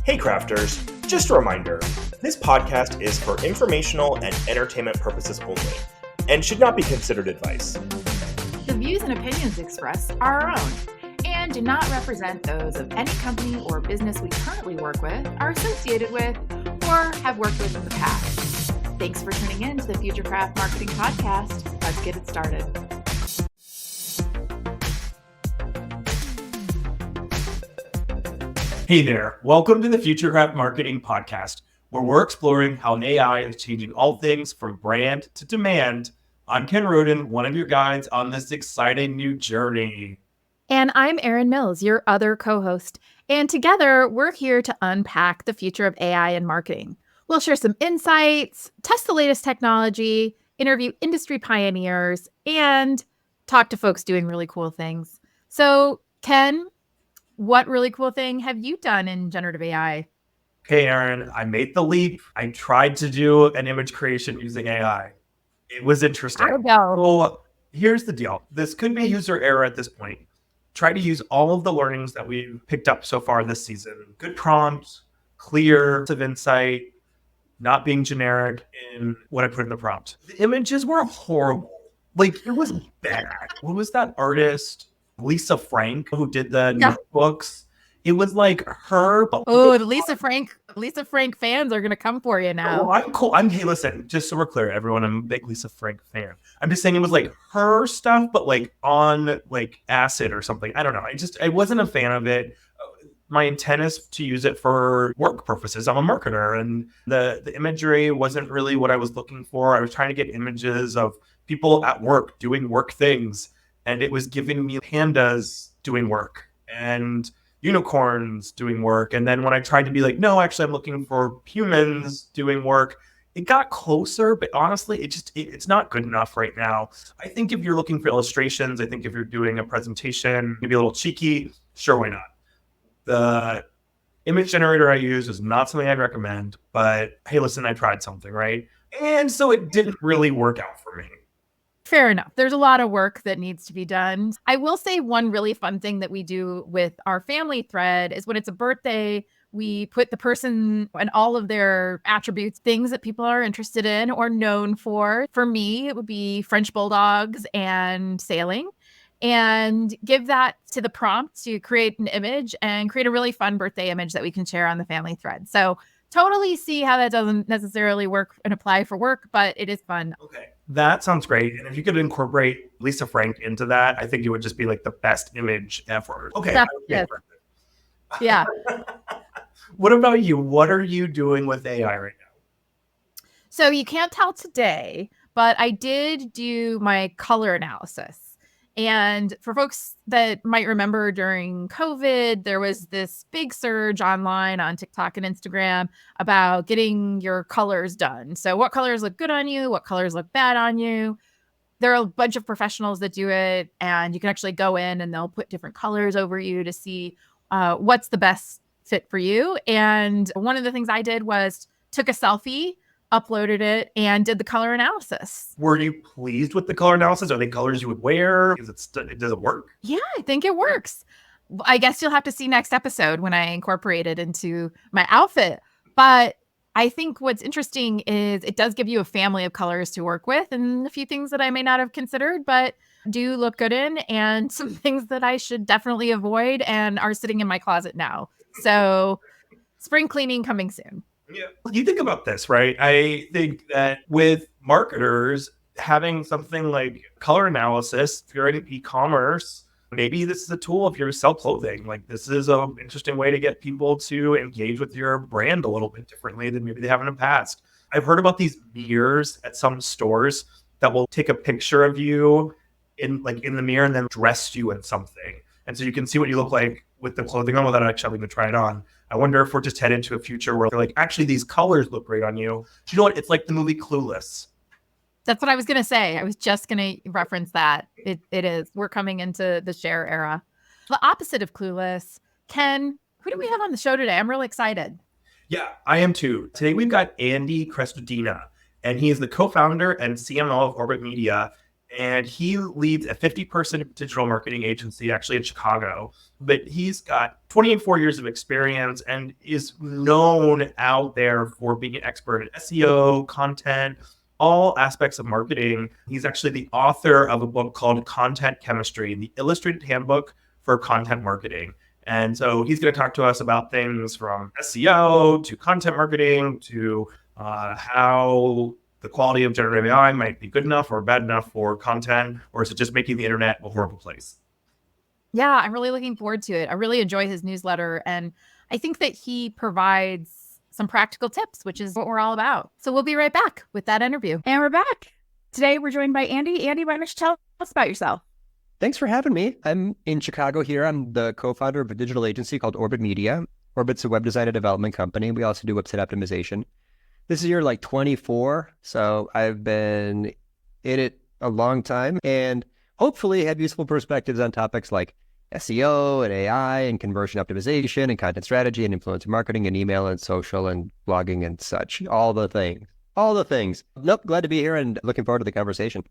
Hey crafters, just a reminder, this podcast is for informational and entertainment purposes only, and should not be considered advice. The views and opinions expressed are our own, and do not represent those of any company or business we currently work with, are associated with, or have worked with in the past. Thanks for tuning in to the Futurecraft Marketing Podcast. Let's get it started. Hey there, welcome to the Futurecraft Marketing Podcast, where we're exploring how AI is changing all things from brand to demand. I'm Ken Roden, one of your guides on this exciting new journey. And I'm Erin Mills, your other co-host. And together, we're here to unpack the future of AI in marketing. We'll share some insights, test the latest technology, interview industry pioneers, and talk to folks doing really cool things. So, Ken, what really cool thing have you done in generative AI? Hey, Erin, I made the leap. I tried to do an image creation using AI. It was interesting. Well, here's the deal. This could be user error at this point. Try to use all of the learnings that we've picked up so far this season. Good prompts, clear of insight, not being generic in what I put in the prompt. The images were horrible. It was bad. What was that artist? Lisa Frank, who did the notebooks. It was like her. Oh, the Lisa Frank fans are going to come for you now. Oh, I'm cool. Hey, listen, just so we're clear, everyone, I'm a big Lisa Frank fan. I'm just saying it was like her stuff, but on acid or something. I don't know. I wasn't a fan of it. My intent is to use it for work purposes. I'm a marketer, and the imagery wasn't really what I was looking for. I was trying to get images of people at work doing work things. And it was giving me pandas doing work and unicorns doing work. And then when I tried to be no, actually, I'm looking for humans doing work, it got closer. But honestly, it's not good enough right now. I think if you're looking for illustrations, I think if you're doing a presentation, maybe a little cheeky, sure, why not? The image generator I use is not something I'd recommend. But hey, listen, I tried something, right? And so it didn't really work out for me. Fair enough. There's a lot of work that needs to be done. I will say one really fun thing that we do with our family thread is when it's a birthday, we put the person and all of their attributes, things that people are interested in or known for. For me, it would be French bulldogs and sailing, and give that to the prompt to create an image and create a really fun birthday image that we can share on the family thread. So totally see how that doesn't necessarily work and apply for work, but it is fun. Okay. That sounds great. And if you could incorporate Lisa Frank into that, I think it would just be the best image ever. Okay. Yeah. What about you? What are you doing with AI right now? So you can't tell today, but I did do my color analysis. And for folks that might remember during COVID, there was this big surge online on TikTok and Instagram about getting your colors done. So what colors look good on you? What colors look bad on you? There are a bunch of professionals that do it, and you can actually go in and they'll put different colors over you to see what's the best fit for you. And one of the things I did was took a selfie, uploaded it, and did the color analysis. Were you pleased with the color analysis? Are they colors you would wear? Does it work? Yeah, I think it works. I guess you'll have to see next episode when I incorporate it into my outfit. But I think what's interesting is it does give you a family of colors to work with, and a few things that I may not have considered, but do look good in, and some things that I should definitely avoid and are sitting in my closet now. So spring cleaning coming soon. Yeah. You think about this, right? I think that with marketers, having something like color analysis, if you're in e-commerce, maybe this is a tool if you sell clothing. This is an interesting way to get people to engage with your brand a little bit differently than maybe they have in the past. I've heard about these mirrors at some stores that will take a picture of you in the mirror and then dress you in something. And so you can see what you look like with the clothing on without actually having to try it on. I wonder if we're just headed to a future where they're actually, these colors look great on you. Do you know what? It's like the movie Clueless. That's what I was going to say. I was just going to reference that. It is. We're coming into the share era. The opposite of Clueless. Ken, who do we have on the show today? I'm really excited. Yeah, I am too. Today we've got Andy Crestodina, and he is the co-founder and CMO of Orbit Media. And he leads a 50-person digital marketing agency, actually in Chicago. But he's got 24 years of experience and is known out there for being an expert in SEO, content, all aspects of marketing. He's actually the author of a book called Content Chemistry, the illustrated handbook for content marketing. And so he's going to talk to us about things from SEO to content marketing to how the quality of generative AI might be good enough or bad enough for content, or is it just making the internet a horrible place? Yeah, I'm really looking forward to it. I really enjoy his newsletter, and I think that he provides some practical tips, which is what we're all about. So we'll be right back with that interview. And we're back. Today we're joined by Andy. Andy, why don't you tell us about yourself? Thanks for having me. I'm in Chicago here. I'm the co-founder of a digital agency called Orbit Media. Orbit's a web design and development company. We also do website optimization. This is year like 24, so I've been in it a long time and hopefully have useful perspectives on topics like SEO and AI and conversion optimization and content strategy and influencer marketing and email and social and blogging and such. All the things. Nope, glad to be here and looking forward to the conversation.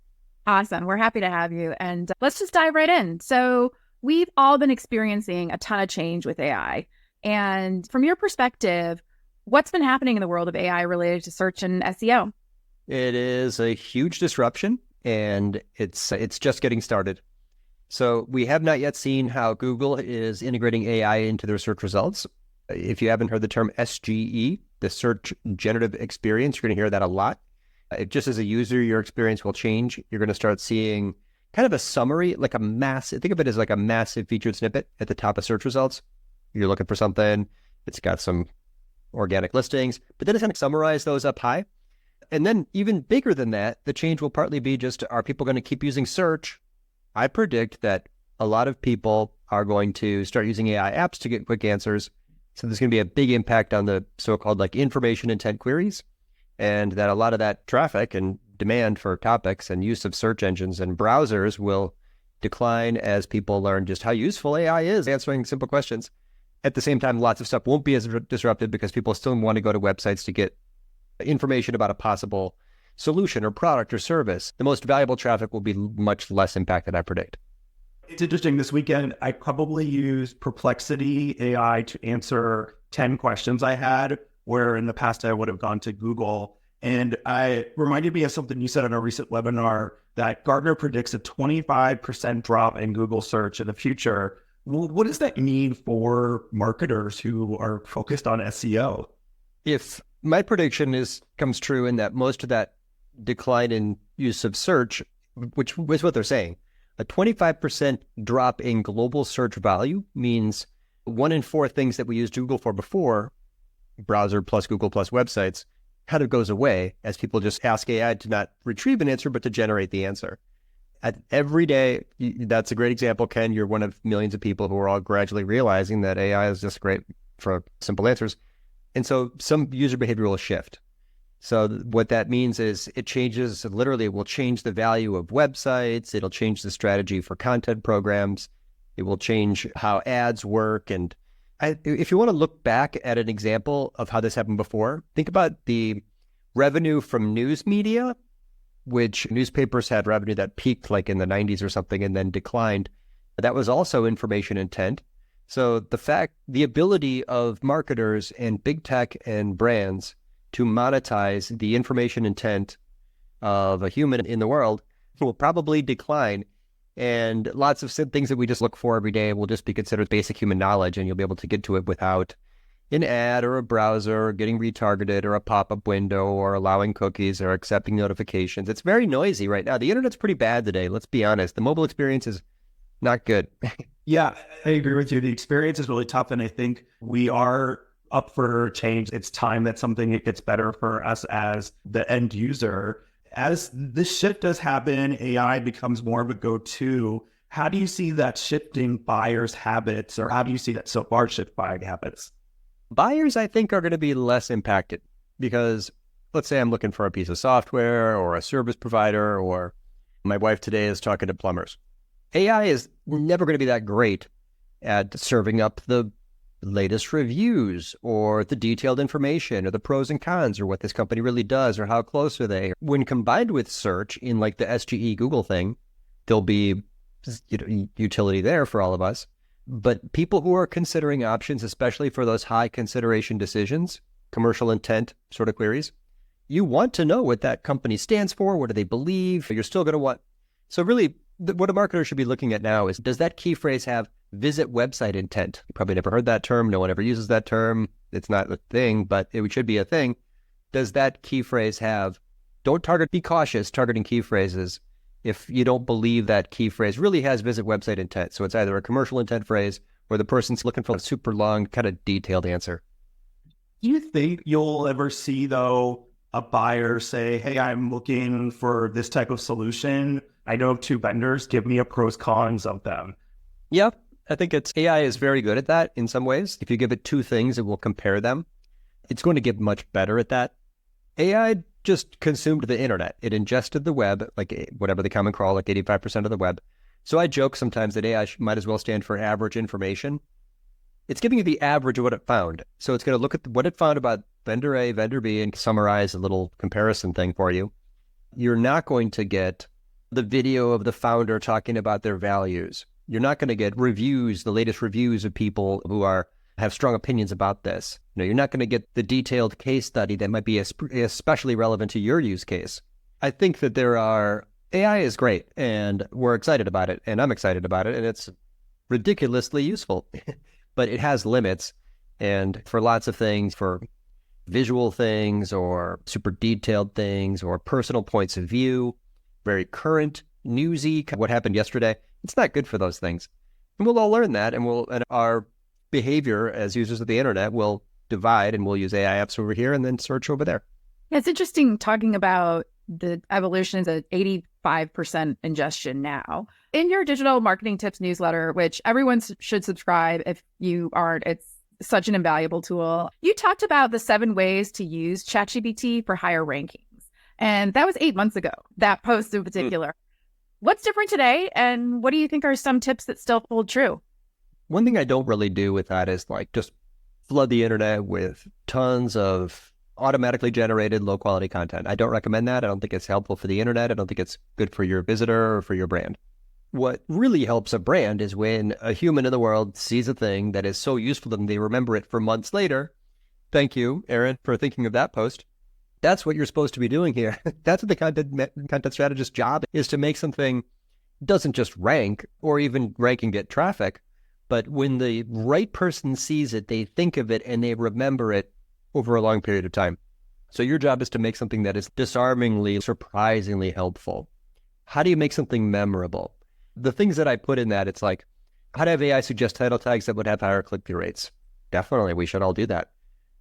Awesome. We're happy to have you. And let's just dive right in. So we've all been experiencing a ton of change with AI. And from your perspective, what's been happening in the world of AI related to search and SEO? It is a huge disruption, and it's just getting started. So we have not yet seen how Google is integrating AI into their search results. If you haven't heard the term SGE, the Search Generative Experience, you're going to hear that a lot. Just as a user, your experience will change. You're going to start seeing kind of a summary, like a massive, think of it as like a massive featured snippet at the top of search results. You're looking for something, it's got some organic listings, but then it's going to summarize those up high. And then even bigger than that, the change will partly be just, are people going to keep using search? I predict that a lot of people are going to start using AI apps to get quick answers. So there's going to be a big impact on the so-called like information intent queries, and that a lot of that traffic and demand for topics and use of search engines and browsers will decline as people learn just how useful AI is answering simple questions. At the same time, lots of stuff won't be as disrupted because people still want to go to websites to get information about a possible solution or product or service. The most valuable traffic will be much less impacted, I predict. It's interesting. This weekend, I probably used Perplexity AI to answer 10 questions I had, where in the past I would have gone to Google. And I reminded me of something you said on a recent webinar that Gartner predicts a 25% drop in Google search in the future. Well, what does that mean for marketers who are focused on SEO? If my prediction comes true in that most of that decline in use of search, which is what they're saying, a 25% drop in global search value means 1 in 4 things that we used Google for before, browser plus Google plus websites, kind of goes away as people just ask AI to not retrieve an answer, but to generate the answer. Every day, that's a great example, Ken. You're one of millions of people who are all gradually realizing that AI is just great for simple answers. And so some user behavior will shift. So what that means is it changes, literally, it will change the value of websites. It'll change the strategy for content programs. It will change how ads work. And if you want to look back at an example of how this happened before, think about the revenue from news media, which newspapers had revenue that peaked like in the 90s or something and then declined. That was also information intent. So the ability of marketers and big tech and brands to monetize the information intent of a human in the world will probably decline. And lots of things that we just look for every day will just be considered basic human knowledge, and you'll be able to get to it without an ad or a browser or getting retargeted or a pop-up window or allowing cookies or accepting notifications. It's very noisy right now. The internet's pretty bad today. Let's be honest. The mobile experience is not good. Yeah, I agree with you. The experience is really tough, and I think we are up for change. It's time that something gets better for us as the end user. As this shift does happen, AI becomes more of a go-to. How do you see that shifting buyers' habits, or how do you see that so far shift buying habits? Buyers, I think, are going to be less impacted because let's say I'm looking for a piece of software or a service provider, or my wife today is talking to plumbers. AI is never going to be that great at serving up the latest reviews or the detailed information or the pros and cons or what this company really does or how close are they. When combined with search in like the SGE Google thing, there'll be utility there for all of us. But people who are considering options, especially for those high consideration decisions, commercial intent sort of queries, you want to know what that company stands for. What do they believe? You're still going to want. So really, what a marketer should be looking at now is, does that key phrase have visit website intent? You probably never heard that term. No one ever uses that term. It's not a thing, but it should be a thing. Does that key phrase have, be cautious targeting key phrases if you don't believe that key phrase really has visit website intent. So it's either a commercial intent phrase or the person's looking for a super long, kind of detailed answer. Do you think you'll ever see, though, a buyer say, hey, I'm looking for this type of solution. I know of 2 vendors. Give me a pros cons of them. Yeah, I think AI is very good at that in some ways. If you give it 2 things, it will compare them. It's going to get much better at that. AI just consumed the internet. It ingested the web, like whatever the common crawl, like 85% of the web. So I joke sometimes that AI might as well stand for average information. It's giving you the average of what it found. So it's going to look at what it found about vendor A, vendor B, and summarize a little comparison thing for you. You're not going to get the video of the founder talking about their values. You're not going to get reviews, the latest reviews of people who have strong opinions about this. You're not going to get the detailed case study that might be especially relevant to your use case. I think that AI is great, and we're excited about it, and I'm excited about it, and it's ridiculously useful, but it has limits. And for lots of things, for visual things or super detailed things or personal points of view, very current, newsy, what happened yesterday, it's not good for those things. And we'll all learn that, and our behavior as users of the internet will divide, and we'll use AI apps over here and then search over there. Yeah, it's interesting talking about the evolution is at 85% ingestion now. In your digital marketing tips newsletter, which everyone should subscribe if you aren't, it's such an invaluable tool. You talked about the 7 ways to use ChatGPT for higher rankings. And that was 8 months ago, that post in particular. What's different today? And what do you think are some tips that still hold true? One thing I don't really do with that is like just flood the internet with tons of automatically generated low quality content. I don't recommend that. I don't think it's helpful for the internet. I don't think it's good for your visitor or for your brand. What really helps a brand is when a human in the world sees a thing that is so useful to them, they remember it for months later. Thank you, Aaron, for thinking of that post. That's what you're supposed to be doing here. That's what the content strategist's job is, to make something doesn't just rank or even rank and get traffic, but when the right person sees it, they think of it and they remember it over a long period of time. So your job is to make something that is disarmingly, surprisingly helpful. How do you make something memorable? The things that I put in that, it's like, how to have AI suggest title tags that would have higher click-through rates? Definitely, we should all do that.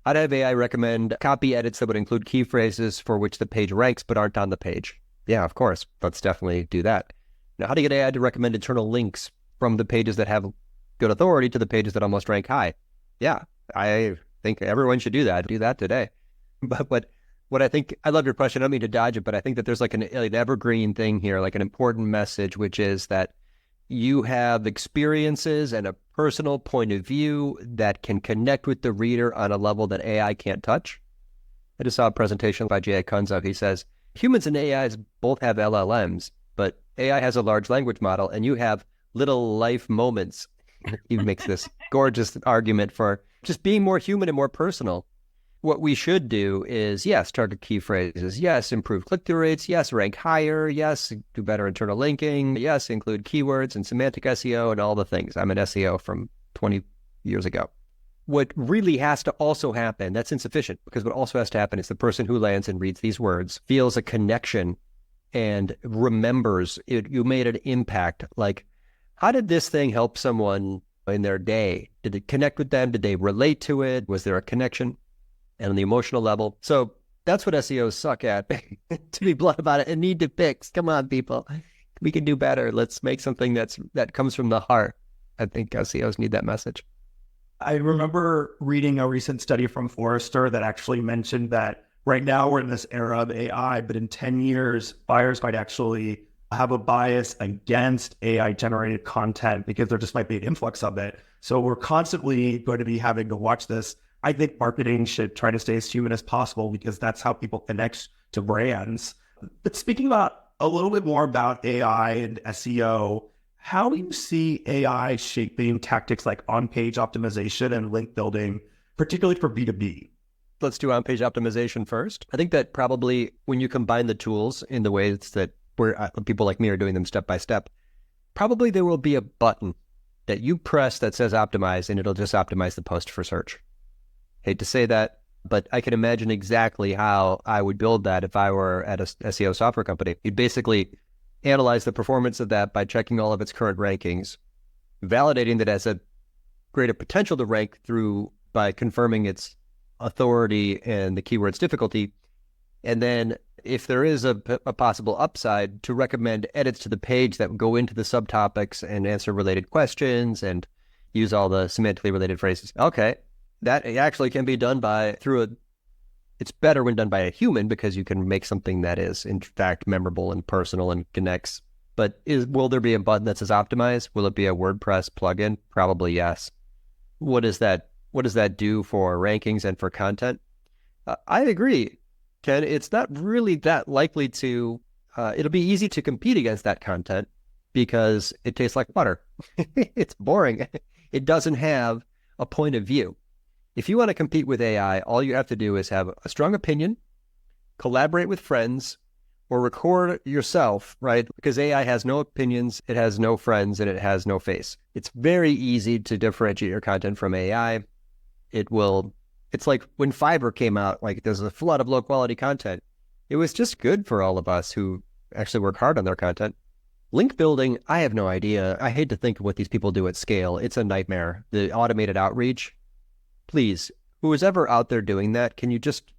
How to have AI recommend copy edits that would include key phrases for which the page ranks but aren't on the page? Yeah, of course. Let's definitely do that. Now, how to get AI to recommend internal links from the pages that have good authority to the pages that almost rank high? Yeah, I think everyone should do that. Do that today. But what I think, I love your question. I don't mean to dodge it, but I think that there's like an evergreen thing here, like an important message, which is that you have experiences and a personal point of view that can connect with the reader on a level that AI can't touch. I just saw a presentation by J.A. Kunzo. He says, humans and AIs both have LLMs, but AI has a large language model, and you have little life moments. He makes this gorgeous argument for just being more human and more personal. What we should do is, yes, target key phrases. Yes, improve click-through rates. Yes, rank higher. Yes, do better internal linking. Yes, include keywords and semantic SEO and all the things. I'm an SEO from 20 years ago. What really has to also happen, that's insufficient, because what also has to happen is the person who lands and reads these words feels a connection and remembers it. You made an impact. Like, how did this thing help someone in their day? Did it connect with them? Did they relate to it? Was there a connection? And on the emotional level. So that's what SEOs suck at, to be blunt about it, and need to fix. Come on, people. We can do better. Let's make something that comes from the heart. I think SEOs need that message. I remember reading a recent study from Forrester that actually mentioned that right now we're in this era of AI, but in 10 years, buyers might actually have a bias against AI generated content because there just might be an influx of it. So we're constantly going to be having to watch this. I think marketing should try to stay as human as possible because that's how people connect to brands. But speaking about a little bit more about AI and SEO, how do you see AI shaping tactics like on-page optimization and link building, particularly for B2B? Let's do on-page optimization first. I think that probably when you combine the tools in the ways that people like me are doing them step by step, probably there will be a button that you press that says optimize, and it'll just optimize the post for search. Hate to say that, but I can imagine exactly how I would build that if I were at a SEO software company. You'd basically analyze the performance of that by checking all of its current rankings, validating that it has a greater potential to rank through by confirming its authority and the keyword's difficulty. And then if there is a possible upside, to recommend edits to the page that go into the subtopics and answer related questions and use all the semantically related phrases. Okay, that actually can be done it's better when done by a human because you can make something that is in fact memorable and personal and connects. But will there be a button that says optimize? Will it be a WordPress plugin? Probably yes. What does that do for rankings and for content? I agree, Ken. It's not really that likely to, it'll be easy to compete against that content because it tastes like butter. It's boring. It doesn't have a point of view. If you want to compete with AI, all you have to do is have a strong opinion, collaborate with friends, or record yourself, right? Because AI has no opinions, it has no friends, and it has no face. It's very easy to differentiate your content from AI. It's like when Fiverr came out, like there's a flood of low quality content. It was just good for all of us who actually work hard on their content. Link building, I have no idea. I hate to think of what these people do at scale. It's a nightmare. The automated outreach. Please, who is ever out there doing that, can you just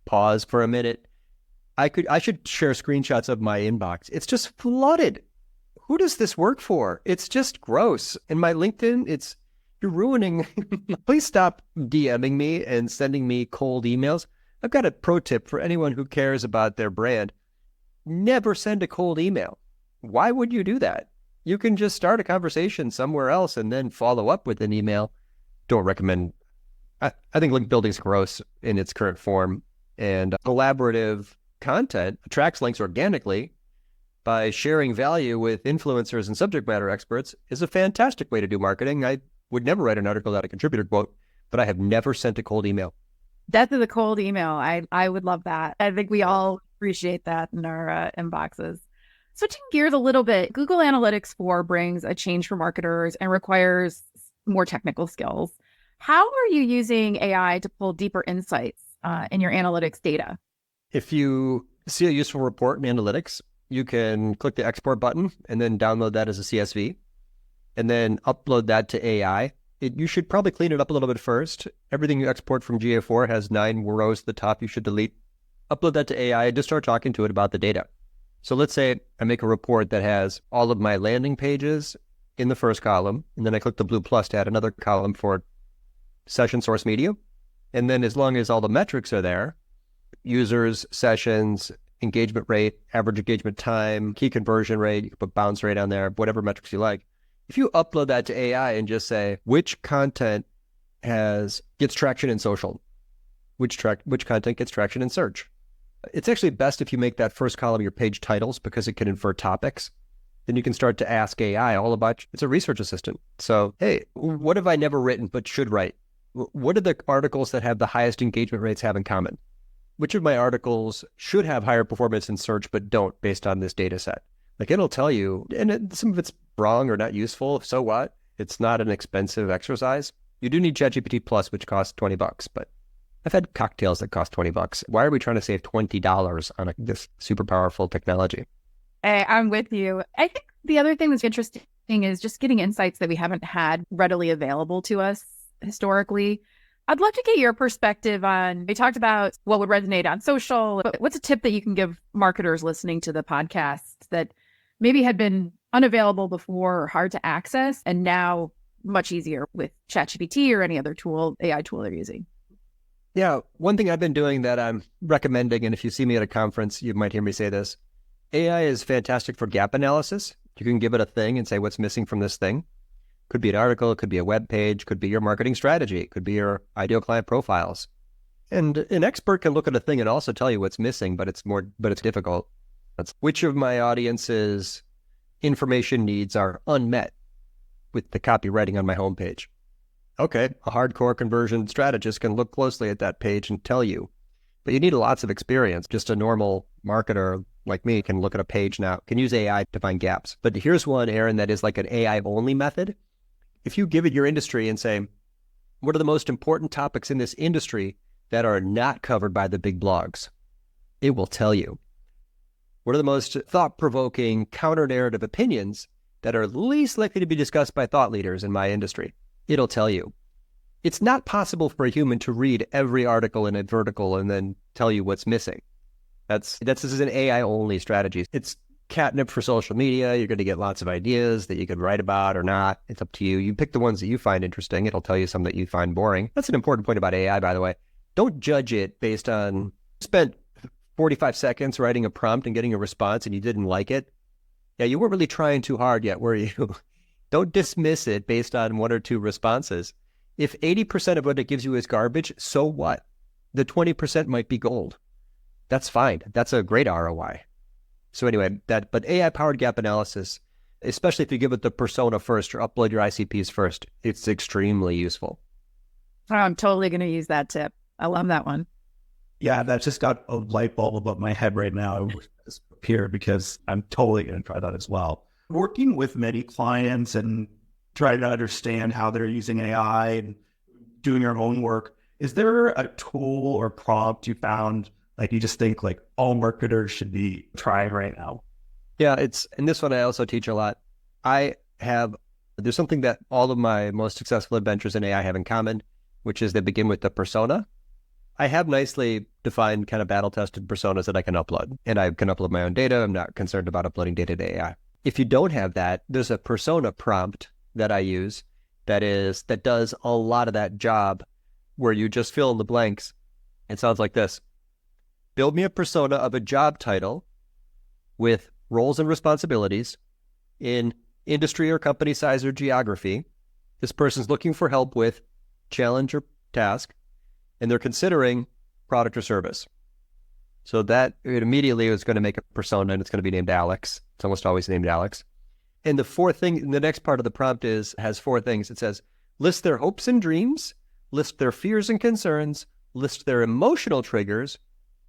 pause for a minute? I should share screenshots of my inbox. It's just flooded. Who does this work for? It's just gross. And my LinkedIn, you're ruining. Please stop DMing me and sending me cold emails. I've got a pro tip for anyone who cares about their brand. Never send a cold email. Why would you do that? You can just start a conversation somewhere else and then follow up with an email. Don't recommend. I think link building is gross in its current form, and collaborative content attracts links organically by sharing value with influencers and subject matter experts is a fantastic way to do marketing. I would never write an article without a contributor quote, but I have never sent a cold email. Death of the cold email. I would love that. I think we all appreciate that in our inboxes. Switching gears a little bit, Google Analytics 4 brings a change for marketers and requires more technical skills. How are you using AI to pull deeper insights in your analytics data? If you see a useful report in analytics, you can click the export button and then download that as a CSV and then upload that to AI. You should probably clean it up a little bit first. Everything you export from GA4 has 9 rows at the top you should delete. Upload that to AI and just start talking to it about the data. So let's say I make a report that has all of my landing pages in the first column, and then I click the blue plus to add another column for session source media. And then as long as all the metrics are there, users, sessions, engagement rate, average engagement time, key conversion rate, you can put bounce rate on there, whatever metrics you like. If you upload that to AI and just say, which content gets traction in social, which content gets traction in search. It's actually best if you make that first column your page titles because it can infer topics. Then you can start to ask AI all about, it's a research assistant. So, hey, what have I never written but should write? What are the articles that have the highest engagement rates have in common? Which of my articles should have higher performance in search but don't based on this data set? Like it'll tell you, and some of it's wrong or not useful. So what? It's not an expensive exercise. You do need ChatGPT Plus, which costs $20, but I've had cocktails that cost $20. Why are we trying to save $20 on this super powerful technology? Hey, I'm with you. I think the other thing that's interesting is just getting insights that we haven't had readily available to us historically. I'd love to get your perspective on, we talked about what would resonate on social, but what's a tip that you can give marketers listening to the podcast that maybe had been unavailable before or hard to access and now much easier with ChatGPT or any other AI tool they're using? Yeah, one thing I've been doing that I'm recommending, and if you see me at a conference, you might hear me say this, AI is fantastic for gap analysis. You can give it a thing and say what's missing from this thing. Could be an article, it could be a web page, could be your marketing strategy, it could be your ideal client profiles. And an expert can look at a thing and also tell you what's missing, but it's difficult. That's which of my audience's information needs are unmet with the copywriting on my homepage. Okay, a hardcore conversion strategist can look closely at that page and tell you, but you need lots of experience. Just a normal marketer like me can look at a page now, can use AI to find gaps. But here's one, Aaron, that is like an AI only method. If you give it your industry and say, what are the most important topics in this industry that are not covered by the big blogs? It will tell you. What are the most thought-provoking counter-narrative opinions that are least likely to be discussed by thought leaders in my industry? It'll tell you. It's not possible for a human to read every article in a vertical and then tell you what's missing. This is an AI-only strategy. It's catnip for social media. You're going to get lots of ideas that you could write about or not. It's up to you. You pick the ones that you find interesting. It'll tell you some that you find boring. That's an important point about AI, by the way. Don't judge it based on spent 45 seconds writing a prompt and getting a response and you didn't like it. Yeah, you weren't really trying too hard yet, were you? Don't dismiss it based on one or two responses. If 80% of what it gives you is garbage, so what? The 20% might be gold. That's fine. That's a great ROI. So anyway, but AI-powered gap analysis, especially if you give it the persona first or upload your ICPs first, it's extremely useful. Oh, I'm totally going to use that tip. I love that one. Yeah, that just got a light bulb above my head right now. I was prepared because I'm totally going to try that as well. Working with many clients and trying to understand how they're using AI and doing your own work, is there a tool or prompt you found like you just think like all marketers should be trying right now? Yeah, and this one I also teach a lot. There's something that all of my most successful adventures in AI have in common, which is they begin with the persona. I have nicely defined kind of battle-tested personas that I can upload, and I can upload my own data. I'm not concerned about uploading data to AI. If you don't have that, there's a persona prompt that I use that does a lot of that job where you just fill in the blanks. It sounds like this. Build me a persona of a job title with roles and responsibilities in industry or company size or geography. This person's looking for help with challenge or task, and they're considering product or service. So that it immediately is going to make a persona, and it's going to be named Alex. It's almost always named Alex. And the next part of the prompt has 4 things. It says, list their hopes and dreams, list their fears and concerns, list their emotional triggers,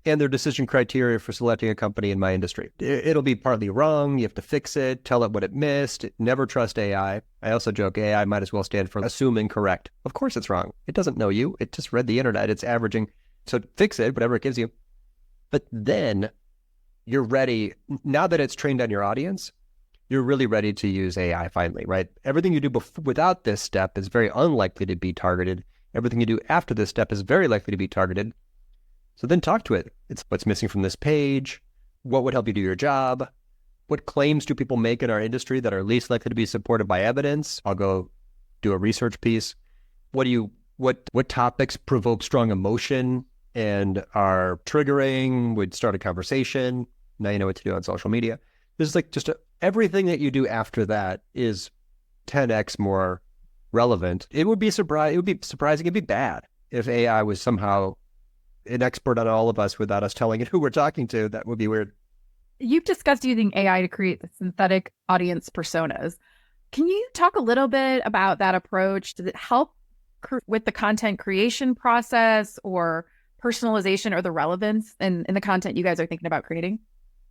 and their decision criteria for selecting a company in my industry. It'll be partly wrong. You have to fix it, tell it what it missed. Never trust AI. I also joke AI might as well stand for assuming correct. Of course it's wrong. It doesn't know you. It just read the internet. It's averaging. So fix it, whatever it gives you. But then you're ready. Now that it's trained on your audience, you're really ready to use AI finally, right? Everything you do without this step is very unlikely to be targeted. Everything you do after this step is very likely to be targeted. So then talk to it. It's what's missing from this page. What would help you do your job? What claims do people make in our industry that are least likely to be supported by evidence? I'll go do a research piece. What topics provoke strong emotion and are triggering, would start a conversation? Now you know what to do on social media. This is like everything that you do after that is 10x more relevant. It would be surprising. It'd be bad if AI was somehow an expert on all of us without us telling it who we're talking to. That would be weird. You've discussed using AI to create the synthetic audience personas. Can you talk a little bit about that approach? Does it help with the content creation process or personalization or the relevance in the content you guys are thinking about creating?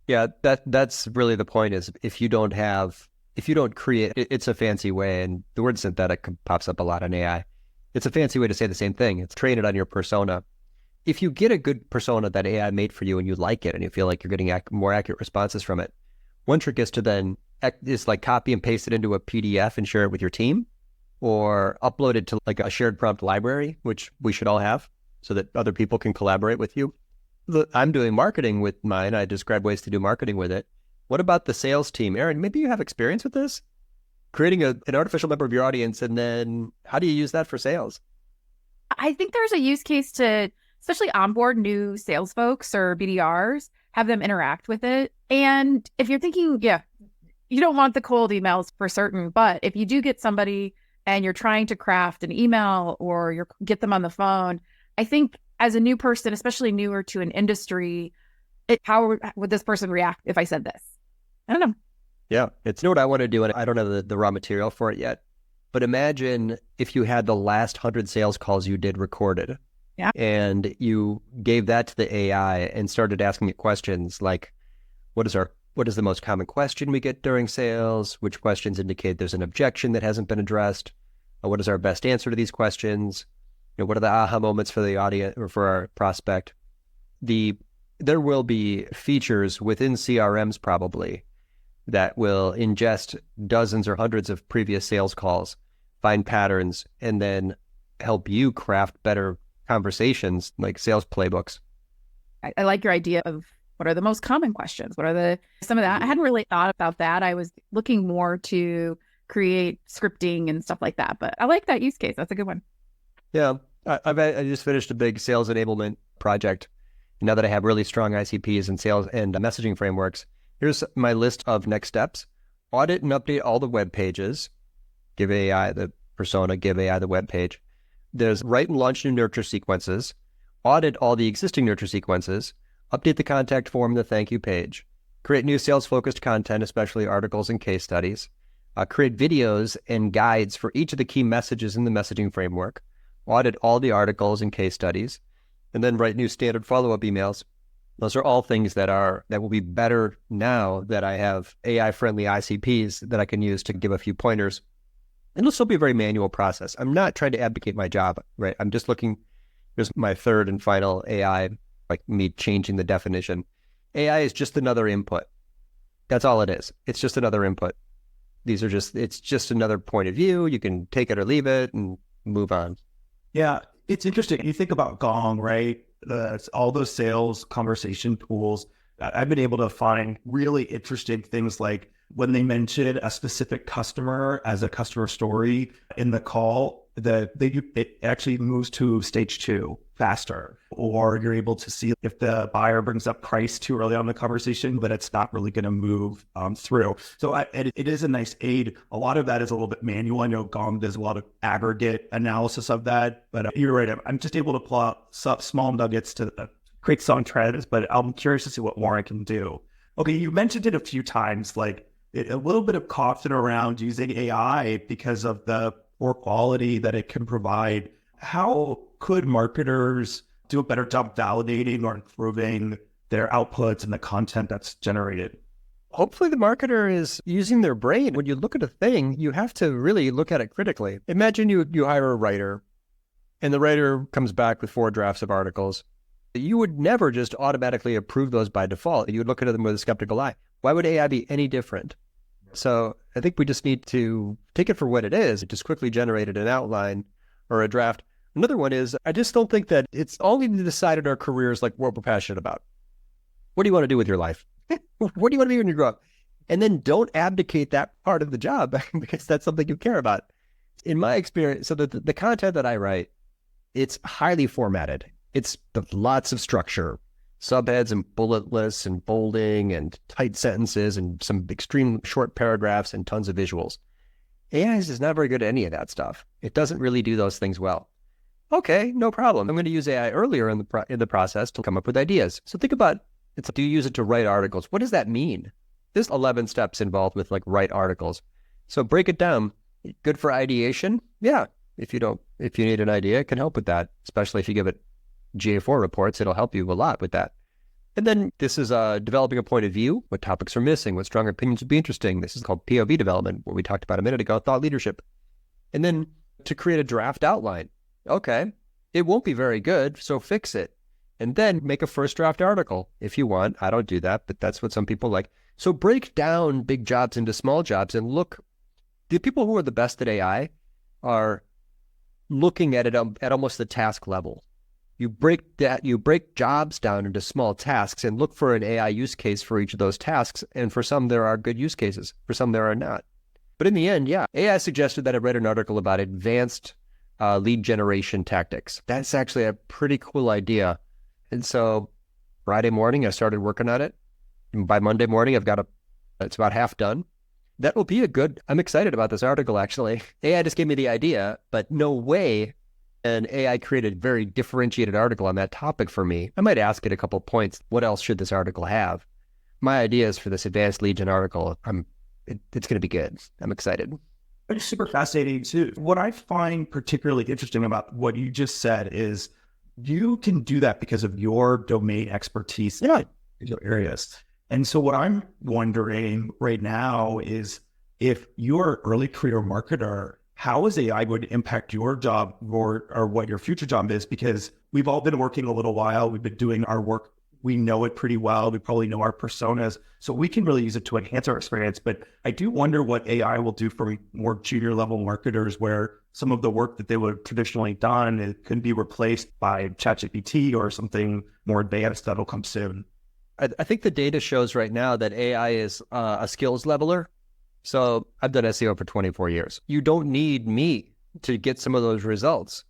Yeah, that's really the point is if you don't create, it's a fancy way, and the word synthetic pops up a lot in AI. It's a fancy way to say the same thing. It's train it on your persona. If you get a good persona that AI made for you and you like it and you feel like you're getting more accurate responses from it, one trick is to then like copy and paste it into a PDF and share it with your team, or upload it to like a shared prompt library, which we should all have so that other people can collaborate with you. I'm doing marketing with mine. I describe ways to do marketing with it. What about the sales team? Aaron, maybe you have experience with this? Creating an artificial member of your audience, and then how do you use that for sales? I think there's a use case to especially onboard new sales folks or BDRs have them interact with it. And if you're thinking, yeah, you don't want the cold emails for certain, but if you do get somebody and you're trying to craft an email or get them on the phone, I think as a new person, especially newer to an industry, how would this person react if I said this? I don't know. Yeah, it's, you know what I want to do, and I don't have the raw material for it yet, but imagine if you had the last 100 sales calls you did recorded. Yeah. And you gave that to the AI and started asking it questions like, what is the most common question we get during sales? Which questions indicate there's an objection that hasn't been addressed? What is our best answer to these questions? You know, what are the aha moments for the audience or for our prospect? There will be features within CRMs probably that will ingest dozens or hundreds of previous sales calls, find patterns, and then help you craft better conversations like sales playbooks. I like your idea of what are the most common questions? What are some of that? I hadn't really thought about that. I was looking more to create scripting and stuff like that, but I like that use case. That's a good one. Yeah. I just finished a big sales enablement project. Now that I have really strong ICPs and sales and messaging frameworks, here's my list of next steps. Audit and update all the web pages. Give AI the persona, give AI the web page. There's write and launch new nurture sequences. Audit all the existing nurture sequences. Update the contact form and the thank you page. Create new sales-focused content, especially articles and case studies. Create videos and guides for each of the key messages in the messaging framework. Audit all the articles and case studies. And then write new standard follow-up emails. Those are all things that will be better now that I have AI-friendly ICPs that I can use to give a few pointers. And it'll still be a very manual process. I'm not trying to abdicate my job, right? I'm just looking, here's my third and final AI, like me changing the definition. AI is just another input. That's all it is. It's just another input. It's just another point of view. You can take it or leave it and move on. Yeah, it's interesting. You think about Gong, right? All those sales conversation tools. I've been able to find really interesting things like when they mention a specific customer as a customer story in the call, it actually moves to stage 2 faster, or you're able to see if the buyer brings up price too early on in the conversation, but it's not really going to move through. So it is a nice aid. A lot of that is a little bit manual. I know Gong does a lot of aggregate analysis of that, but you're right. I'm just able to pull out small nuggets to create some trends, but I'm curious to see what more I can do. Okay, you mentioned it a few times, like a little bit of caution around using AI because of the poor quality that it can provide. How could marketers do a better job validating or improving their outputs and the content that's generated? Hopefully the marketer is using their brain. When you look at a thing, you have to really look at it critically. Imagine you hire a writer and the writer comes back with 4 drafts of articles. You would never just automatically approve those by default. You would look at them with a skeptical eye. Why would AI be any different? So I think we just need to take it for what it is. It just quickly generated an outline or a draft. Another one is, I just don't think that it's all we need to decide in our careers like what we're passionate about. What do you want to do with your life? What do you want to be when you grow up? And then don't abdicate that part of the job because that's something you care about. In my experience, so the content that I write, it's highly formatted. It's lots of structure, subheads and bullet lists and bolding and tight sentences and some extreme short paragraphs and tons of visuals. AI is not very good at any of that stuff. It doesn't really do those things well. Okay, no problem. I'm going to use AI earlier in the process to come up with ideas. So think about, do you use it to write articles? What does that mean? There's 11 steps involved with like write articles. So break it down. Good for ideation? Yeah. If you need an idea, it can help with that, especially if you give it GA4 reports, it'll help you a lot with that. And then this is developing a point of view, what topics are missing, what strong opinions would be interesting. This is called POV development, what we talked about a minute ago, thought leadership. And then to create a draft outline. Okay, it won't be very good, so fix it. And then make a first draft article if you want. I don't do that, but that's what some people like. So break down big jobs into small jobs and look. The people who are the best at AI are looking at it at almost the task level. You break jobs down into small tasks and look for an AI use case for each of those tasks. And for some, there are good use cases. For some, there are not. But in the end, yeah, AI suggested that I read an article about advanced lead generation tactics. That's actually a pretty cool idea. And so Friday morning, I started working on it. And by Monday morning, it's about half done. That will be I'm excited about this article, actually. AI just gave me the idea, but no way an AI created a very differentiated article on that topic for me. I might ask it a couple points. What else should this article have? My ideas for this advanced lead gen article, it's going to be good. I'm excited. It's super fascinating too. What I find particularly interesting about what you just said is you can do that because of your domain expertise in your areas. And so what I'm wondering right now is if you're an early career marketer, how is AI going to impact your job or what your future job is? Because we've all been working a little while. We've been doing our work. We know it pretty well. We probably know our personas. So we can really use it to enhance our experience. But I do wonder what AI will do for more junior level marketers where some of the work that they would have traditionally done, it could be replaced by ChatGPT or something more advanced that'll come soon. I think the data shows right now that AI is a skills leveler. So I've done SEO for 24 years. You don't need me to get some of those results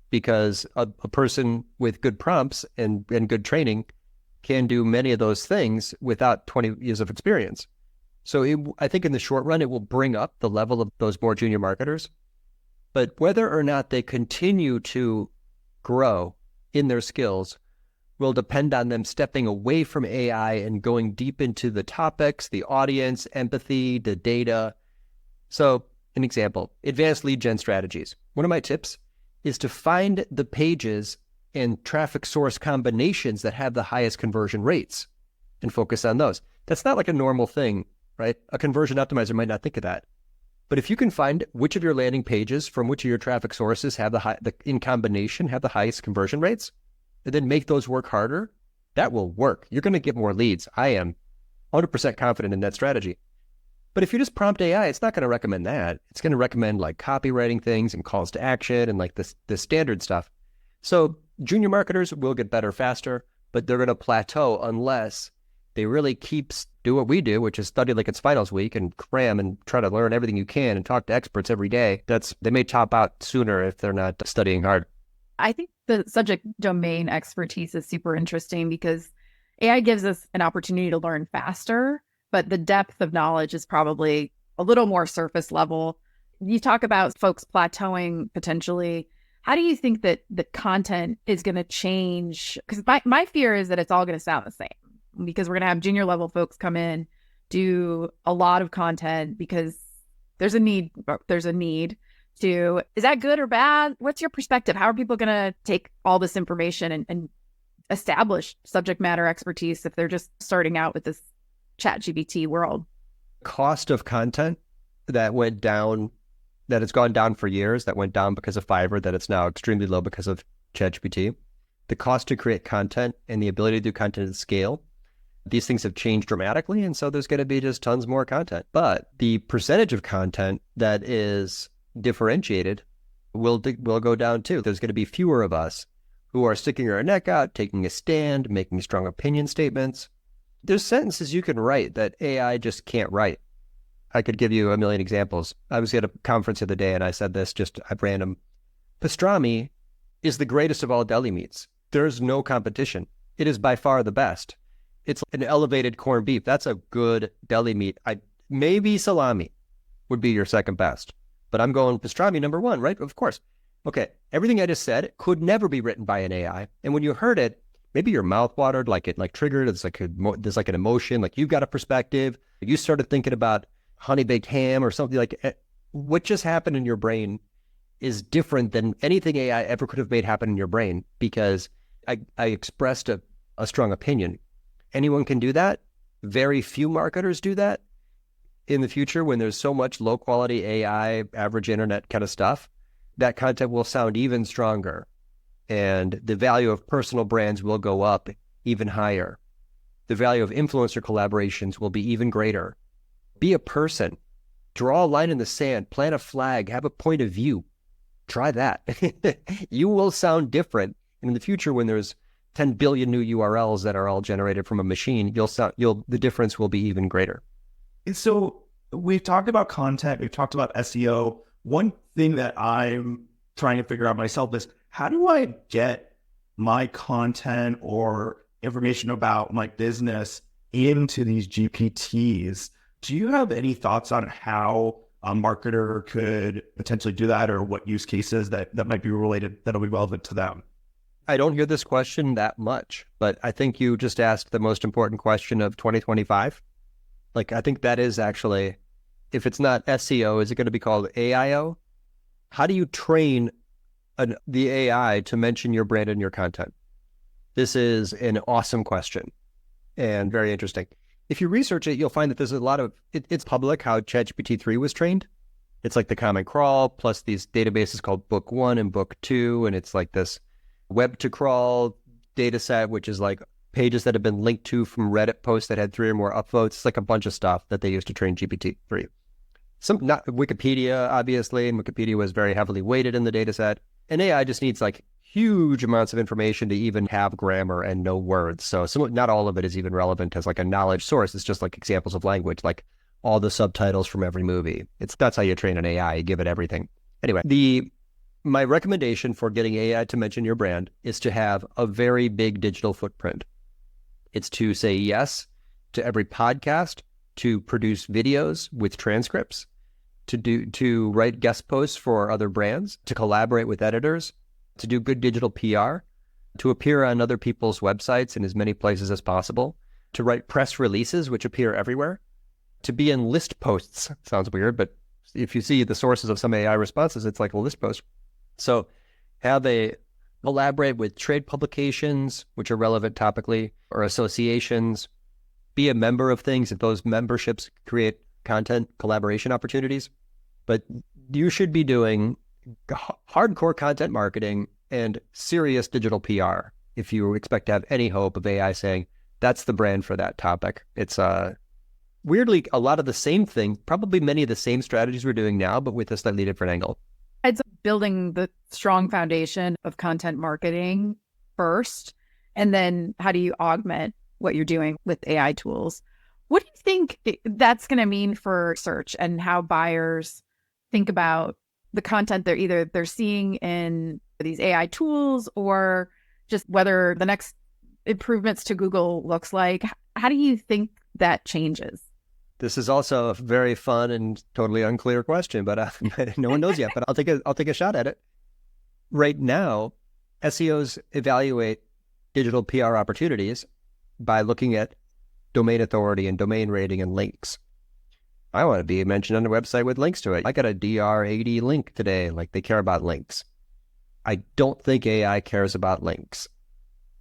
because a person with good prompts and good training can do many of those things without 20 years of experience. So I think in the short run, it will bring up the level of those more junior marketers. But whether or not they continue to grow in their skills will depend on them stepping away from AI and going deep into the topics, the audience, empathy, the data. So an example, advanced lead gen strategies. One of my tips is to find the pages and traffic source combinations that have the highest conversion rates and focus on those. That's not like a normal thing, right? A conversion optimizer might not think of that. But if you can find which of your landing pages from which of your traffic sources have in combination have the highest conversion rates, and then make those work harder, that will work. You're going to get more leads. I am 100% confident in that strategy. But if you just prompt AI, it's not going to recommend that. It's going to recommend like copywriting things and calls to action and like the standard stuff. So junior marketers will get better faster, but they're going to plateau unless they really do what we do, which is study like it's finals week and cram and try to learn everything you can and talk to experts every day. They may top out sooner if they're not studying hard. I think the subject domain expertise is super interesting because AI gives us an opportunity to learn faster, but the depth of knowledge is probably a little more surface level. You talk about folks plateauing potentially. How do you think that the content is going to change? Because my fear is that it's all going to sound the same because we're going to have junior level folks come in, do a lot of content because there's a need to, is that good or bad? What's your perspective? How are people going to take all this information and establish subject matter expertise if they're just starting out with this ChatGPT world? Cost of content that went down, that it's gone down for years, that went down because of Fiverr, that it's now extremely low because of ChatGPT. The cost to create content and the ability to do content at scale, these things have changed dramatically. And so there's going to be just tons more content. But the percentage of content that is differentiated will go down too. There's going to be fewer of us who are sticking our neck out, taking a stand, making strong opinion statements. There's sentences you can write that AI just can't write. I could give you a million examples. I was at a conference the other day and I said this just at random. Pastrami is the greatest of all deli meats. There's no competition. It is by far the best. It's an elevated corned beef. That's a good deli meat. Maybe salami would be your second best. But I'm going pastrami number one, right? Of course. Okay, everything I just said could never be written by an AI. And when you heard it, maybe your mouth watered, like it like triggered. There's like an emotion, like you've got a perspective. You started thinking about honey baked ham or something like what just happened in your brain is different than anything AI ever could have made happen in your brain because I expressed a strong opinion. Anyone can do that. Very few marketers do that. In the future, when there's so much low quality AI, average internet kind of stuff, that content will sound even stronger and the value of personal brands will go up even higher. The value of influencer collaborations will be even greater. Be a person, draw a line in the sand, plant a flag, have a point of view. Try that. You will sound different. And in the future, when there's 10 billion new URLs that are all generated from a machine, the difference will be even greater. So we've talked about content, we've talked about SEO. One thing that I'm trying to figure out myself is how do I get my content or information about my business into these GPTs. Do you have any thoughts on how a marketer could potentially do that, or what use cases that might be related, that'll be relevant to them? I don't hear this question that much, but I think you just asked the most important question of 2025. Like, I think that is actually, if it's not SEO, is it going to be called AIO? How do you train the AI to mention your brand in your content? This is an awesome question and very interesting. If you research it, you'll find that there's a lot of, it's public how ChatGPT 3 was trained. It's like the Common Crawl plus these databases called Book 1 and Book 2. And it's like this web to crawl data set, which is like pages that have been linked to from Reddit posts that had 3 or more upvotes. It's like a bunch of stuff that they used to train GPT-3. Not Wikipedia, obviously, and Wikipedia was very heavily weighted in the data set. And AI just needs like huge amounts of information to even have grammar and know words. So not all of it is even relevant as like a knowledge source. It's just like examples of language, like all the subtitles from every movie. That's how you train an AI. You give it everything. Anyway, my recommendation for getting AI to mention your brand is to have a very big digital footprint. It's to say yes to every podcast, to produce videos with transcripts, to write guest posts for other brands, to collaborate with editors, to do good digital PR, to appear on other people's websites in as many places as possible, to write press releases, which appear everywhere, to be in list posts. Sounds weird, but if you see the sources of some AI responses, it's like a list post. So collaborate with trade publications, which are relevant topically, or associations, be a member of things if those memberships create content collaboration opportunities. But you should be doing hardcore content marketing and serious digital PR if you expect to have any hope of AI saying, that's the brand for that topic. It's weirdly a lot of the same thing, probably many of the same strategies we're doing now, but with a slightly different angle. It's building the strong foundation of content marketing first, and then how do you augment what you're doing with AI tools? What do you think that's going to mean for search and how buyers think about the content they're seeing in these AI tools, or just whether the next improvements to Google looks like? How do you think that changes? This is also a very fun and totally unclear question, but no one knows yet, but I'll take a shot at it. Right now, SEOs evaluate digital PR opportunities by looking at domain authority and domain rating and links. I want to be mentioned on the website with links to it. I got a DR80 link today. Like, they care about links. I don't think AI cares about links.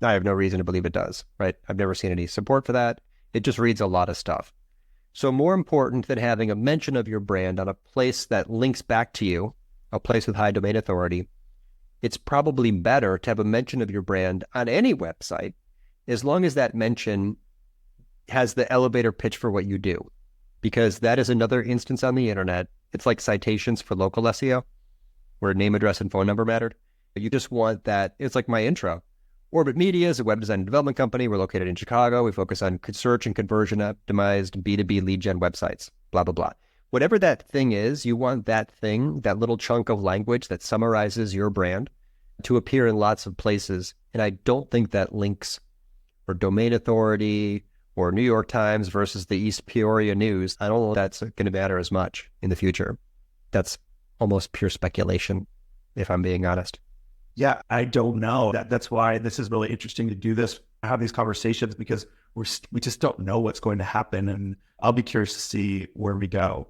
I have no reason to believe it does, right? I've never seen any support for that. It just reads a lot of stuff. So more important than having a mention of your brand on a place that links back to you, a place with high domain authority, it's probably better to have a mention of your brand on any website, as long as that mention has the elevator pitch for what you do, because that is another instance on the internet. It's like citations for local SEO, where name, address, and phone number mattered. You just want that. It's like my intro. Orbit Media is a web design and development company. We're located in Chicago. We focus on search and conversion optimized B2B lead gen websites, blah, blah, blah. Whatever that thing is, you want that thing, that little chunk of language that summarizes your brand, to appear in lots of places. And I don't think that links or domain authority or New York Times versus the East Peoria News, I don't know if that's going to matter as much in the future. That's almost pure speculation, if I'm being honest. Yeah, I don't know. That's why this is really interesting to do this, have these conversations, because we just don't know what's going to happen. And I'll be curious to see where we go.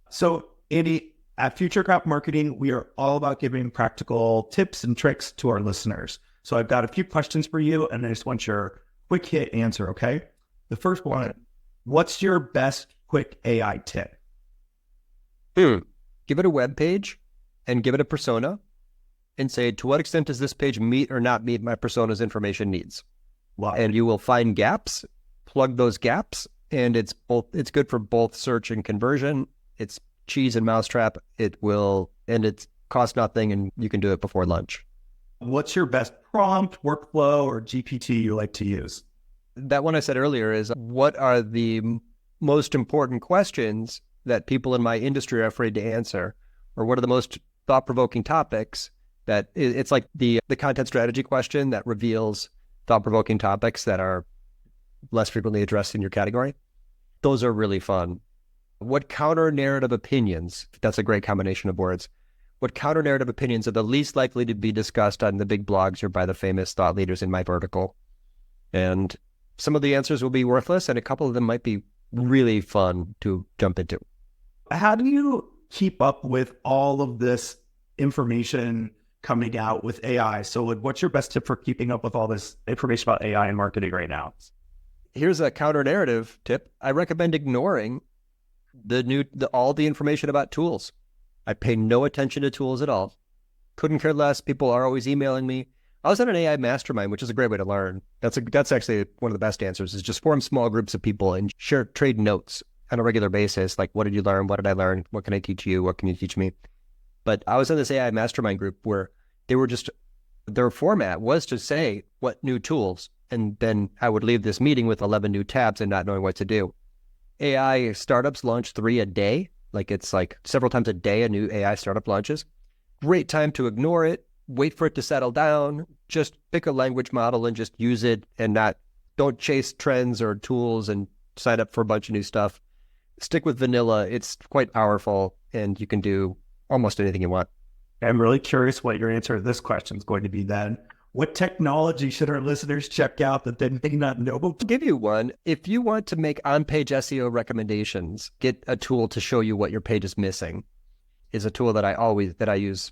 So Andy, at Futurecraft Marketing, we are all about giving practical tips and tricks to our listeners. So I've got a few questions for you, and I just want your quick hit answer, okay? The first one, what's your best quick AI tip? Give it a web page and give it a persona and say, to what extent does this page meet or not meet my persona's information needs? Wow. And you will find gaps, plug those gaps, and it's good for both search and conversion. It's cheese and mousetrap. And it's cost nothing, and you can do it before lunch. What's your best prompt, workflow, or GPT you like to use? That one I said earlier is, what are the most important questions that people in my industry are afraid to answer? Or what are the most thought-provoking topics that it's like the content strategy question that reveals thought-provoking topics that are less frequently addressed in your category. Those are really fun. What counter-narrative opinions, that's a great combination of words, what counter-narrative opinions are the least likely to be discussed on the big blogs or by the famous thought leaders in my vertical? And some of the answers will be worthless, and a couple of them might be really fun to jump into. How do you keep up with all of this information coming out with AI? So like, what's your best tip for keeping up with all this information about AI and marketing right now? Here's a counter-narrative tip. I recommend ignoring all the information about tools. I pay no attention to tools at all. Couldn't care less. People are always emailing me. I was at an AI mastermind, which is a great way to learn. That's actually one of the best answers, is just form small groups of people and trade notes on a regular basis. Like, what did you learn? What did I learn? What can I teach you? What can you teach me? But I was in this AI mastermind group where their format was to say what new tools, and then I would leave this meeting with 11 new tabs and not knowing what to do. AI startups launch 3 a day. Like, it's like several times a day a new AI startup launches. Great time to ignore it, wait for it to settle down, just pick a language model and just use it, and don't chase trends or tools and sign up for a bunch of new stuff. Stick with vanilla. It's quite powerful, and you can do almost anything you want. I'm really curious what your answer to this question is going to be then. What technology should our listeners check out that they may not know? I'll give you one. If you want to make on-page SEO recommendations, get a tool to show you what your page is missing. Is a tool that I use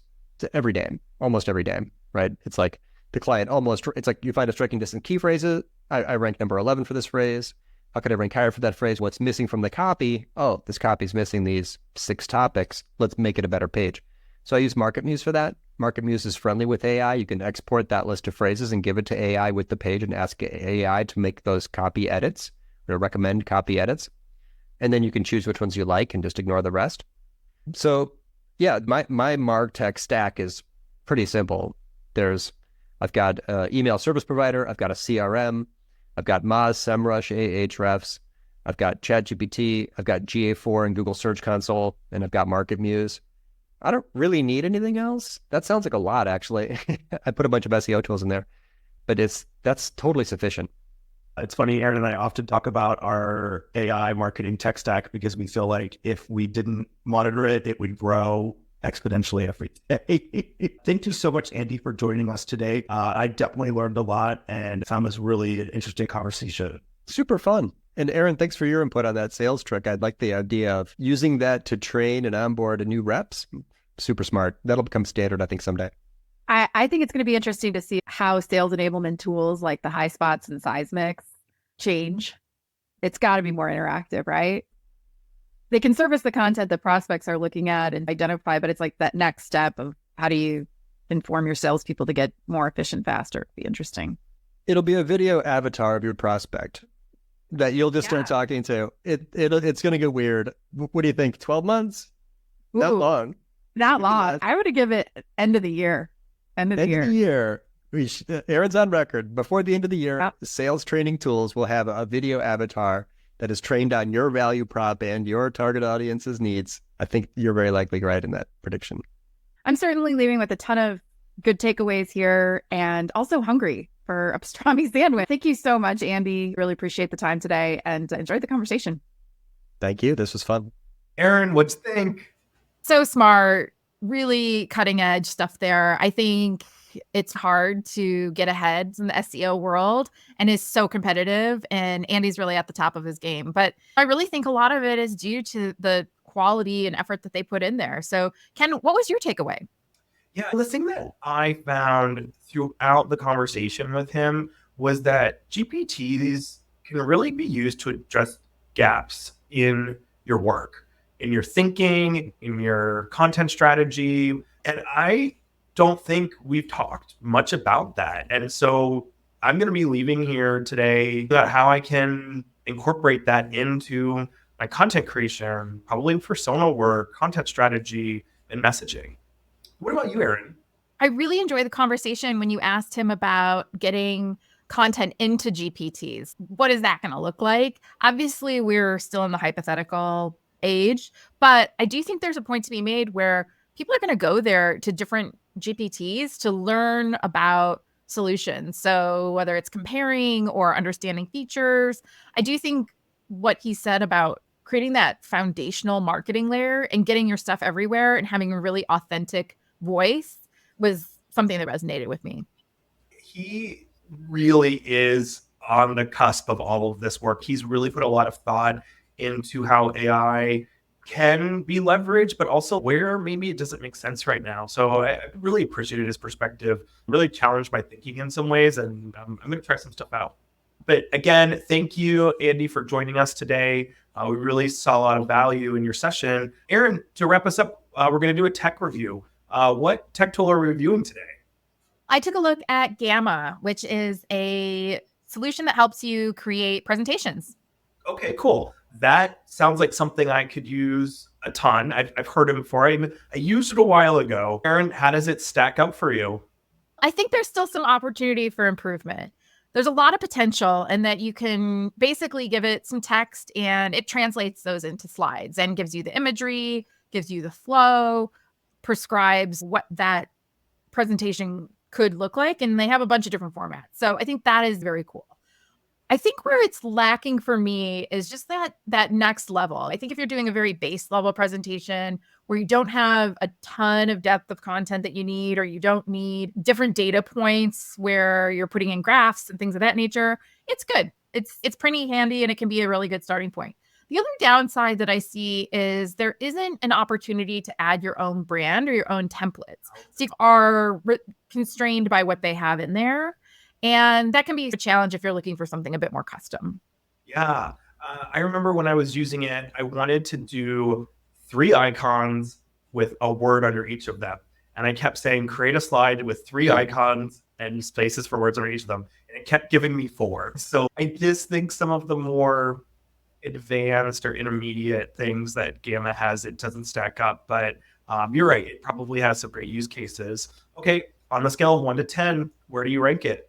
every day, almost every day, right? It's like the client it's like you find a striking distance key phrases. I rank number 11 for this phrase. How could I rank higher for that phrase? What's missing from the copy? Oh, this copy's missing these 6 topics. Let's make it a better page. So I use MarketMuse for that. MarketMuse is friendly with AI. You can export that list of phrases and give it to AI with the page and ask AI to make those copy edits or recommend copy edits. And then you can choose which ones you like and just ignore the rest. So yeah, my MarTech stack is pretty simple. I've got an email service provider. I've got a CRM. I've got Moz, SEMrush, Ahrefs. I've got ChatGPT. I've got GA4 and Google Search Console, and I've got MarketMuse. I don't really need anything else. That sounds like a lot, actually. I put a bunch of SEO tools in there, but that's totally sufficient. It's funny, Aaron and I often talk about our AI marketing tech stack because we feel like if we didn't monitor it, it would grow exponentially every day. Thank you so much, Andy, for joining us today. I definitely learned a lot and found this really an interesting conversation. Super fun. And Aaron, thanks for your input on that sales trick. I'd like the idea of using that to train and onboard a new reps. Super smart. That'll become standard, I think, someday. I think it's going to be interesting to see how sales enablement tools like the high spots and Seismics change. It's got to be more interactive, right? They can service the content that prospects are looking at and identify, but it's like that next step of how do you inform your salespeople to get more efficient faster? It'd be interesting. It'll be a video avatar of your prospect that you'll just start talking to. It's going to get weird. What do you think? 12 months? Not long. Not long. I would give it end of the year. End of the year. Aaron's on record. Before the end of the year, sales training tools will have a video avatar that is trained on your value prop and your target audience's needs. I think you're very likely right in that prediction. I'm certainly leaving with a ton of good takeaways here and also hungry for a pastrami sandwich. Thank you so much, Andy. Really appreciate the time today and enjoyed the conversation. Thank you. This was fun. Aaron, what'd you think? So smart, really cutting edge stuff there. I think it's hard to get ahead in the SEO world and is so competitive, and Andy's really at the top of his game. But I really think a lot of it is due to the quality and effort that they put in there. So Ken, what was your takeaway? Yeah, the thing that I found throughout the conversation with him was that GPTs can really be used to address gaps in your work, in your thinking, in your content strategy. And I don't think we've talked much about that. And so I'm going to be leaving here today about how I can incorporate that into my content creation, probably persona work, content strategy, and messaging. What about you, Aaron? I really enjoyed the conversation when you asked him about getting content into GPTs. What is that going to look like? Obviously, we're still in the hypothetical age, but I do think there's a point to be made where people are going to go there to different GPTs to learn about solutions. So whether it's comparing or understanding features, I do think what he said about creating that foundational marketing layer and getting your stuff everywhere and having a really authentic voice was something that resonated with me. He really is on the cusp of all of this work. He's really put a lot of thought into how AI can be leveraged, but also where maybe it doesn't make sense right now. So I really appreciated his perspective, really challenged my thinking in some ways, and I'm going to try some stuff out. But again, thank you, Andy, for joining us today. We really saw a lot of value in your session. Aaron, to wrap us up, we're going to do a tech review. What tech tool are we reviewing today? I took a look at Gamma, which is a solution that helps you create presentations. Okay, cool. That sounds like something I could use a ton. I've heard of it before. I used it a while ago. Aaron, how does it stack up for you? I think there's still some opportunity for improvement. There's a lot of potential in that you can basically give it some text and it translates those into slides and gives you the imagery, gives you the flow, prescribes what that presentation could look like. And they have a bunch of different formats. So I think that is very cool. I think where it's lacking for me is just that next level. I think if you're doing a very base level presentation where you don't have a ton of depth of content that you need, or you don't need different data points where you're putting in graphs and things of that nature, it's good. It's pretty handy and it can be a really good starting point. The other downside that I see is there isn't an opportunity to add your own brand or your own templates. So you are constrained by what they have in there. And that can be a challenge if you're looking for something a bit more custom. Yeah. I remember when I was using it, I wanted to do 3 icons with a word under each of them. And I kept saying, create a slide with 3 icons and spaces for words under each of them. And it kept giving me 4. So I just think some of the more advanced or intermediate things that Gamma has, it doesn't stack up. But you're right. It probably has some great use cases. Okay. On the scale of 1 to 10, where do you rank it?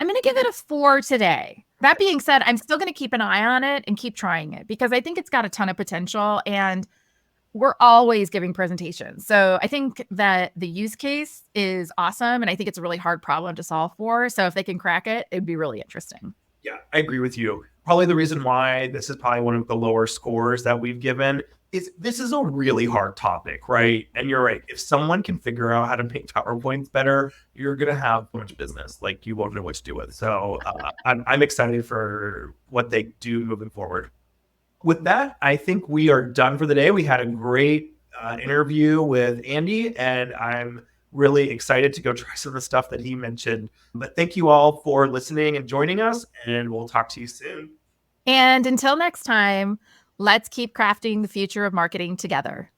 I'm going to give it a 4 today. That being said, I'm still going to keep an eye on it and keep trying it because I think it's got a ton of potential and we're always giving presentations. So I think that the use case is awesome. And I think it's a really hard problem to solve for. So if they can crack it, it'd be really interesting. Yeah, I agree with you. Probably the reason why this is probably one of the lower scores that we've given is this is a really hard topic, right? And you're right. If someone can figure out how to make PowerPoints better, you're going to have so much business. Like you won't know what to do with. So I'm excited for what they do moving forward. With that, I think we are done for the day. We had a great interview with Andy, and I'm really excited to go try some of the stuff that he mentioned. But thank you all for listening and joining us, and we'll talk to you soon. And until next time, let's keep crafting the future of marketing together.